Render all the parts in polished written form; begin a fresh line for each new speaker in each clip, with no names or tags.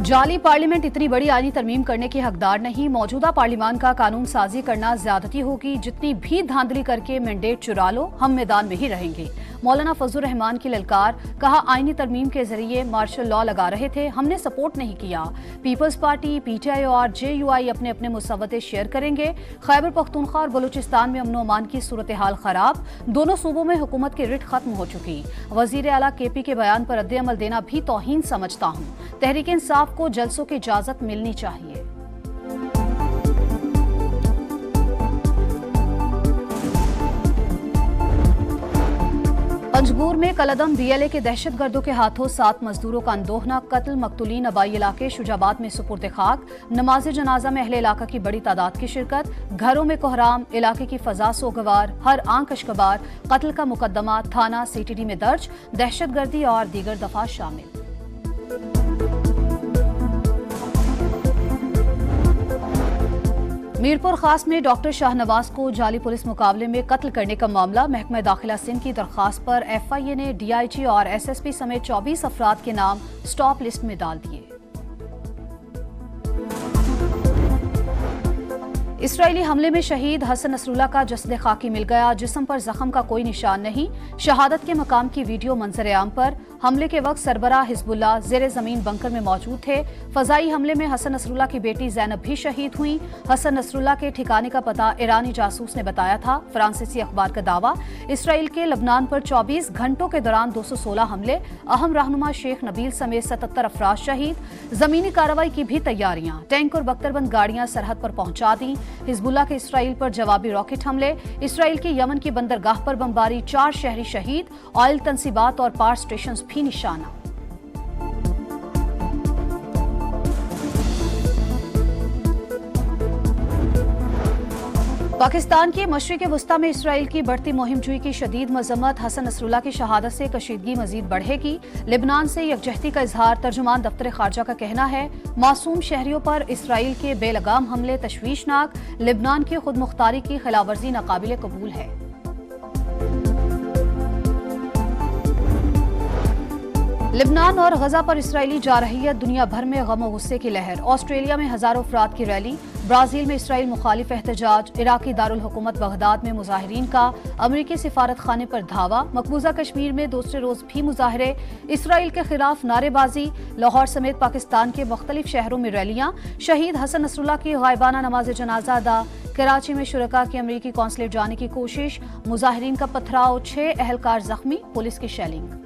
जाली पार्लियामेंट इतनी बड़ी आईनी तरमीम करने के हकदार नहीं। मौजूदा पार्लियामान का कानून साजी करना ज्यादती होगी। जितनी भी धांधली करके मैंडेट चुरा लो, हम मैदान में ही रहेंगे। मौलाना फजलुर रहमान की ललकार, कहा आईनी तरमीम के जरिए मार्शल लॉ लगा रहे थे, हमने सपोर्ट नहीं किया। पीपल्स पार्टी, पीटीआई और जेयूआई अपने अपने मुसव्वते शेयर करेंगे। खैबर पख्तूनख्वा और बलूचिस्तान में अमन अमान की सूरत हाल खराब, दोनों सूबों में हुकूमत की रिट खत्म हो चुकी। वजीर आला केपी के बयान पर रद्द-ए-अमल देना भी तौहीन समझता हूँ। तहरीक इंसाफ को जलसों की इजाजत मिलनी चाहिए। पंजगूर में कलदम बीएलए के दहशतगर्दों के हाथों 7 मजदूरों का अंदोहना कत्ल। मकतूलीन अबाई इलाके शुजाबाद में सुपुर्द खाक। नमाज जनाजा में अहले इलाका की बड़ी तादाद की शिरकत। घरों में कोहराम, इलाके की फजा सोगवार, हर आंख अशकबार। कत्ल का मुकदमा थाना सीटीडी में दर्ज। दहशतगर्दी और दीगर दफा शामिल। मीरपुर खास में डॉक्टर शाहनवाज को जाली पुलिस मुकाबले में कत्ल करने का मामला। महकमा दाखिला सिंध की दरखास्त पर एफआईए ने डीआईजी और एसएसपी समेत 24 अफराद के नाम स्टॉप लिस्ट में डाल दिए। इसराइली हमले में शहीद हसन नसरुल्लाह का जस्द खाकी मिल गया। जिस्म पर जख्म का कोई निशान नहीं। शहादत के मकाम की वीडियो मंजर आम पर। हमले के वक्त सरबराह हिजबुल्लाह जेर जमीन बंकर में मौजूद थे। फजाई हमले में हसन नसरुल्लाह की बेटी जैनब भी शहीद हुई। हसन नसरुल्लाह के ठिकाने का पता ईरानी जासूस ने बताया था। फ्रांसीसी अखबार का दावा, इसराइल के लबनान पर 24 घंटों के दौरान 216 हमले। अहम रहनुमा शेख नबील समेत 77 अफराद शहीद। जमीनी कार्रवाई की भी तैयारियां। टैंक और बख्तरबंद गाड़ियां सरहद पर पहुंचा दी। हिजबुल्लाह के इसराइल पर जवाबी रॉकेट हमले। इसराइल की यमन की बंदरगाह पर बमबारी, 4 शहरी शहीद। ऑयल तंसीबात और पावर स्टेशन भी निशाना। पाकिस्तान के मशरिक़ वस्ता में इसराइल की बढ़ती मुहिमजुई की शदीद मजम्मत। हसन नसरुल्लाह की शहादत से कशीदगी मजीद बढ़ेगी। लेबनान से यकजहती का इजहार। तर्जुमान दफ्तर खारजा का कहना है, मासूम शहरियों पर इसराइल के बेलगाम हमले तशवीशनाक। लेबनान की खुद मुख्तारी की खिलाफवर्जी नाकाबिले कबूल है। लेबनान और गजा पर इसराइली जारहियत, दुनिया भर में गम और गुस्से की लहर। ऑस्ट्रेलिया में हजारों अफराद की रैली। ब्राजील में इसराइल मुखालिफ एहतजाज। इराकी दारुल हुकूमत बगदाद में मुजाहिरीन का अमरीकी सिफारत खाने पर धावा। मकबूजा कश्मीर में दूसरे रोज भी मुजाहरे। इसराइल के खिलाफ नारेबाजी। लाहौर समेत पाकिस्तान के मुख्तलिफ शहरों में रैलियां। शहीद हसन नसरुल्लाह की गायबाना नमाज जनाजा अदा। कराची में शुरका की अमरीकी कौंसलेट जाने की कोशिश। मुजाहिरीन का पथराव, 6 अहलकार जख्मी। पुलिस की शेलिंग।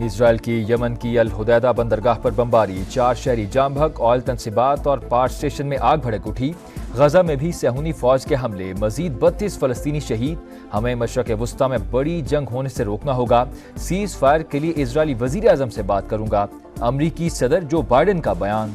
इसराइल की यमन की अल हुदैदा बंदरगाह पर बमबारी, 4 शहरी जाम बहक। ऑयल तंसीबात और पावर स्टेशन में आग भड़क उठी। गजा में भी सहूनी फौज के हमले, मजीद 32 फलस्तीनी शहीद। हमें मशरक़ वस्ता में बड़ी जंग होने से रोकना होगा। सीज फायर के लिए इजरायली वजीर आजम से बात करूंगा। अमरीकी सदर जो बाइडेन का बयान।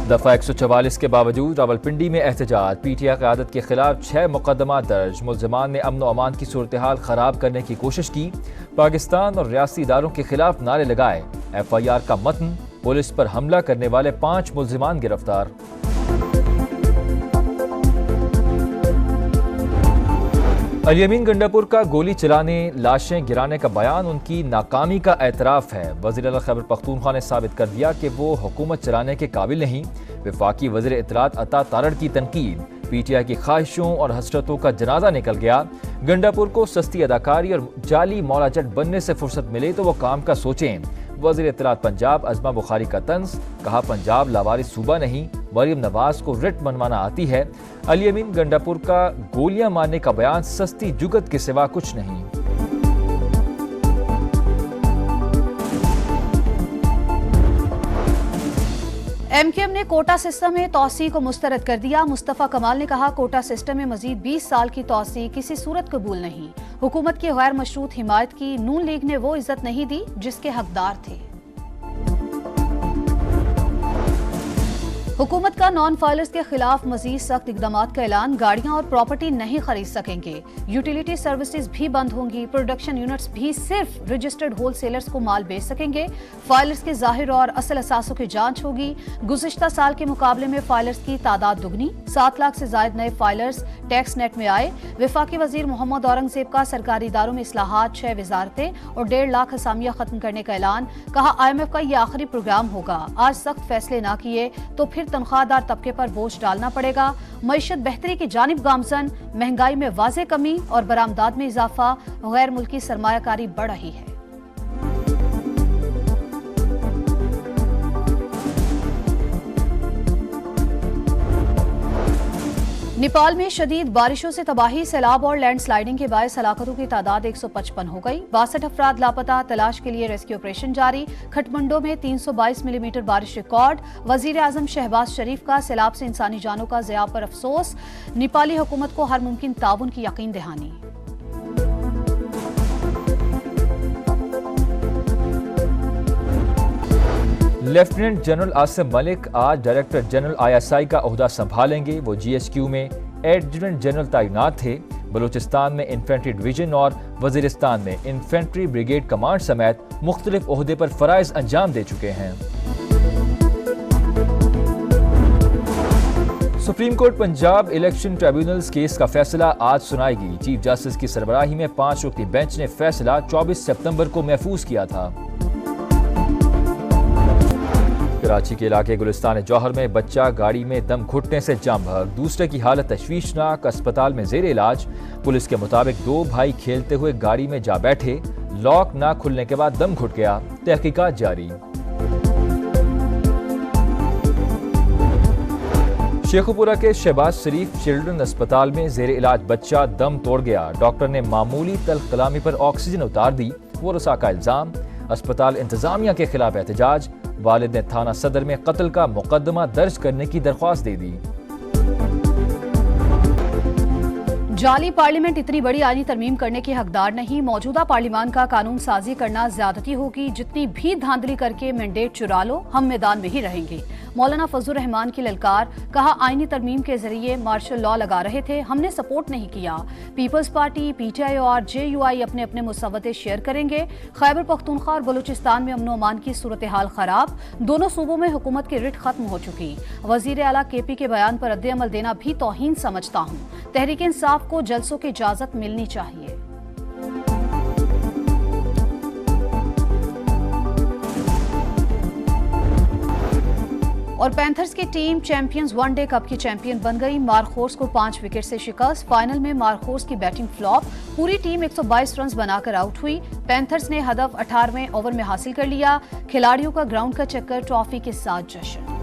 दफा 144 के बावजूद रावलपिंडी में एहतजाज। पीटीआई क़यादत के खिलाफ 6 मुकदमा दर्ज। मुल्ज़िमान ने अमन अमान की सूरत हाल खराब करने की कोशिश की। पाकिस्तान और रियासती इदारों के खिलाफ नारे लगाए। FIR का मतन, पुलिस पर हमला करने वाले 5 मुल्ज़िमान गिरफ्तार। अल-यमीन गंडापुर का गोली चलाने, लाशें गिराने का बयान उनकी नाकामी का एतराफ़ है। वज़ीर आला खैबर पख्तूनख्वा ने साबित कर दिया कि वो हुकूमत चलाने के काबिल नहीं। वफाकी वज़ीर इत्तलात अता तारड़ की तनकीद। पीटीआई की ख्वाहिशों और हसरतों का जनाजा निकल गया। गंडापुर को सस्ती अदाकारी और जाली मौला जट बनने से फुर्सत मिले तो वो काम का सोचें। वज़ीर इत्तलात पंजाब अज़मा बुखारी का तंज, कहा पंजाब लावारिस सूबा नहीं, मरियम नवाज को रिट मनवाना आती है। अल-यमीन गंडापुर का गोलियां मारने का बयान सस्ती जुगत के सिवा कुछ नहीं।
MKM ने कोटा सिस्टम में तौसी को मुस्तरद कर दिया। मुस्तफा कमाल ने कहा, कोटा सिस्टम में मजीद 20 साल की तौसी किसी सूरत कबूल नहीं। हुकूमत की गैर मशरूत हिमायत की नून लीग ने वो इज्जत नहीं दी जिसके हकदार थे। हुकूमत का नॉन फाइलर्स के खिलाफ मजीद सख्त इकदाम का ऐलान। गाड़ियां और प्रॉपर्टी नहीं खरीद सकेंगे। यूटिलिटी सर्विसेज भी बंद होंगी। प्रोडक्शन यूनिट्स भी सिर्फ रजिस्टर्ड होलसेलर्स को माल बेच सकेंगे। फाइलर्स के जाहिर और असल असासों की जांच होगी। गुज़िश्ता साल के मुकाबले में फाइलर्स की तादाद दुगनी। 7 लाख से जायद नए फाइलर्स टैक्स नेट में आए। वफाकी वजीर मोहम्मद औरंगजेब का सरकारी इदारों में इस्लाहात, 6 वजारतें और 1.5 लाख असामियां खत्म करने का ऐलान। कहा IMF का यह आखिरी प्रोग्राम होगा। आज सख्त फैसले ना किए तो फिर तनख्वाहदार तबके पर बोझ डालना पड़ेगा। मईशत बेहतरी की जानिब गामजन। महंगाई में वाज़े कमी और बरामदात में इजाफा। गैर मुल्की सरमायाकारी बढ़ रही है। नेपाल में शदीद बारिशों से तबाही, सैलाब और लैंडस्लाइडिंग के बायस हलाकतों की तादाद 155 हो गई। 62 अफराद लापता। तलाश के लिए रेस्क्यू ऑपरेशन जारी। खटमंडो में 322 मिलीमीटर बारिश रिकॉर्ड। वजीर आजम शहबाज शरीफ का सैलाब से इंसानी जानों का ज़िया पर अफसोस। नेपाली हुकूमत को हर मुमकिन ताउन की यकीन दहानी।
लेफ्टिनेंट जनरल आसिम मलिक आज डायरेक्टर जनरल ISI का ओहदा संभालेंगे। वो GSQ में एडजुटेंट जनरल तैनात थे। बलूचिस्तान में इन्फेंट्री डिवीजन और वजीरिस्तान में इन्फेंट्री ब्रिगेड कमांड समेत मुख्तलिफ ओहदे पर फराइज अंजाम दे चुके हैं। Supreme court Punjab election tribunals case का फैसला आज सुनाएगी। चीफ जस्टिस की सरबराही में 5 रुकनी बेंच ने फैसला 24 सितंबर को महफूज किया था। कराची के इलाके गुलिस्तान जौहर में बच्चा गाड़ी में दम घुटने से जाम बहक। दूसरे की हालत तशवीशनाक, अस्पताल में जेर इलाज। पुलिस के मुताबिक 2 भाई खेलते हुए गाड़ी में जा बैठे। लॉक ना खुलने के बाद दम घुट गया। तहकीकात जारी। शेखुपुरा के शहबाज शरीफ चिल्ड्रन अस्पताल में जेर इलाज बच्चा दम तोड़ गया। डॉक्टर ने मामूली तल्ख कलामी पर ऑक्सीजन उतार दी। वरसा का इल्जाम। अस्पताल इंतजामिया के खिलाफ एहतजाज। वालिद ने थाना सदर में कत्ल का मुकदमा दर्ज करने की दरख्वास्त दे दी।
जाली पार्लियामेंट इतनी बड़ी आईनी तरमीम करने के हकदार नहीं। मौजूदा पार्लियामान का कानून साजी करना ज्यादती होगी। जितनी भी धांधली करके मैंडेट चुरा लो, हम मैदान में ही रहेंगे। मौलाना फजल रहमान की ललकार। कहा आईनी तरमीम के जरिए मार्शल लॉ लगा रहे थे, हमने सपोर्ट नहीं किया। पीपल्स पार्टी, PTI और JUI अपने अपने मुसव्वते शेयर करेंगे। खैबर पख्तूनख्वा और बलूचिस्तान में अमन अमान की सूरत हाल खराब। दोनों सूबों में हुकूमत की रिट खत्म हो चुकी। वजीर आला KP के बयान पर रद्द-ए-अमल देना भी तौहीन समझता हूँ। तहरीक इंसाफ को जलसों की इजाजत मिलनी चाहिए। और पैंथर्स की टीम चैंपियंस वनडे कप की चैंपियन बन गई। मार्कोस को 5 विकेट से शिकस्त। फाइनल में मार्कोस की बैटिंग फ्लॉप। पूरी टीम 122 रन बनाकर आउट हुई। पैंथर्स ने हदफ 18वें ओवर में हासिल कर लिया। खिलाड़ियों का ग्राउंड का चक्कर, ट्रॉफी के साथ जश्न।